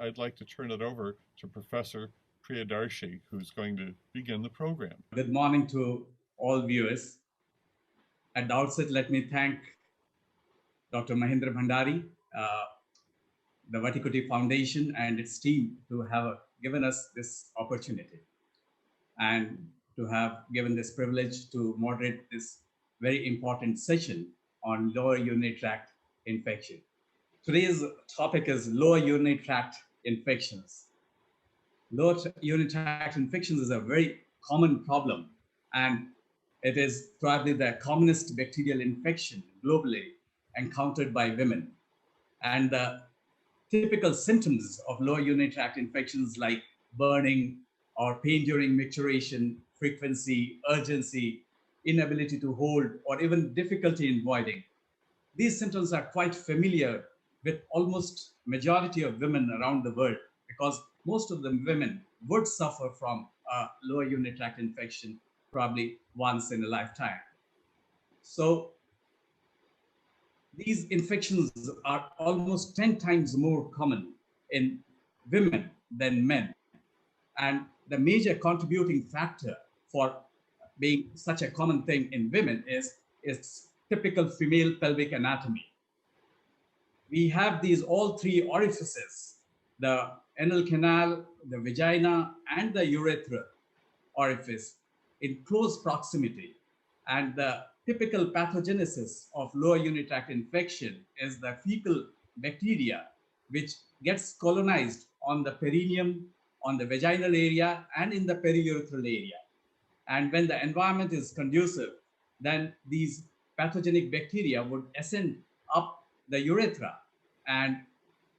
I'd like to turn it over to Professor Priyadarshi, who's going to begin the program. Good morning to all viewers. At the outset, let me thank Dr. Mahendra Bhandari, the Vattikuti Foundation and its team to have given us this opportunity and to have given this privilege to moderate this very important session on lower urinary tract infection. Today's topic is lower urinary tract infections. Lower urinary tract infections is a very common problem, and it is probably the commonest bacterial infection globally encountered by women. And the typical symptoms of lower urinary tract infections like burning or pain during micturition, frequency, urgency, inability to hold, or even difficulty in voiding. These symptoms are quite familiar with almost majority of women around the world because most of the women would suffer from a lower urinary tract infection probably once in a lifetime. So these infections are almost 10 times more common in women than men. And the major contributing factor for being such a common thing in women is typical female pelvic anatomy. We have these all three orifices, the anal canal, the vagina, and the urethra orifice in close proximity. And the typical pathogenesis of lower urinary tract infection is the fecal bacteria, which gets colonized on the perineum, on the vaginal area, and in the periurethral area. And when the environment is conducive, then these pathogenic bacteria would ascend up the urethra and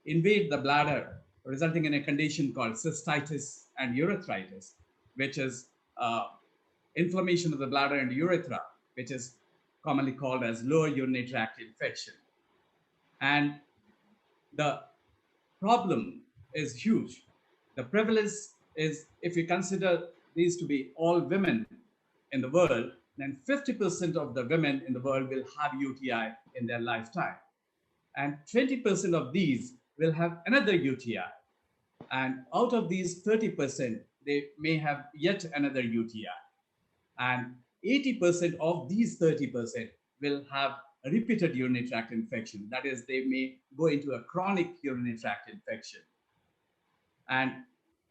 invade the bladder, resulting in a condition called cystitis and urethritis, which is inflammation of the bladder and urethra, which is commonly called as lower urinary tract infection. And the problem is huge. The prevalence is, if you consider these to be all women in the world, then 50% of the women in the world will have UTI in their lifetime. And 20% of these will have another UTI. And out of these 30%, they may have yet another UTI. And 80% of these 30% will have a repeated urinary tract infection. That is, they may go into a chronic urinary tract infection. And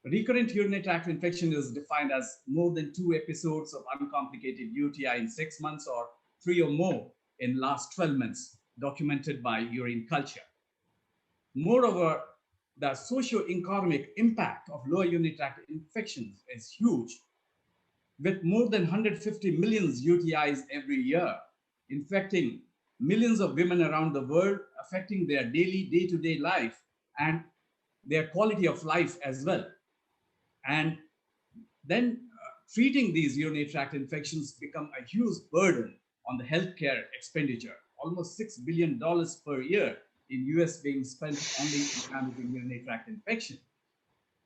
recurrent urinary tract infection is defined as more than 2 episodes of uncomplicated UTI in 6 months or 3 or more in last 12 months, documented by urine culture. Moreover, the socioeconomic impact of lower urinary tract infections is huge, with more than 150 million UTIs every year, infecting millions of women around the world, affecting their daily, day-to-day life and their quality of life as well. And then treating these urinary tract infections become a huge burden on the healthcare expenditure, almost $6 billion per year in US being spent only in managing urinary tract infection.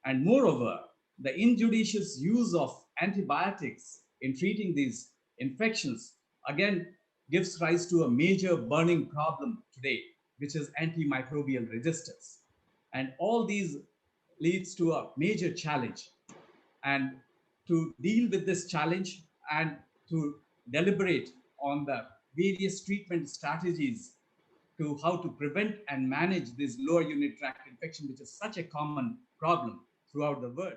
And moreover, the injudicious use of antibiotics in treating these infections, again, gives rise to a major burning problem today, which is antimicrobial resistance. And all these leads to a major challenge. And to deal with this challenge and to deliberate on the various treatment strategies to how to prevent and manage this lower urinary tract infection, which is such a common problem throughout the world.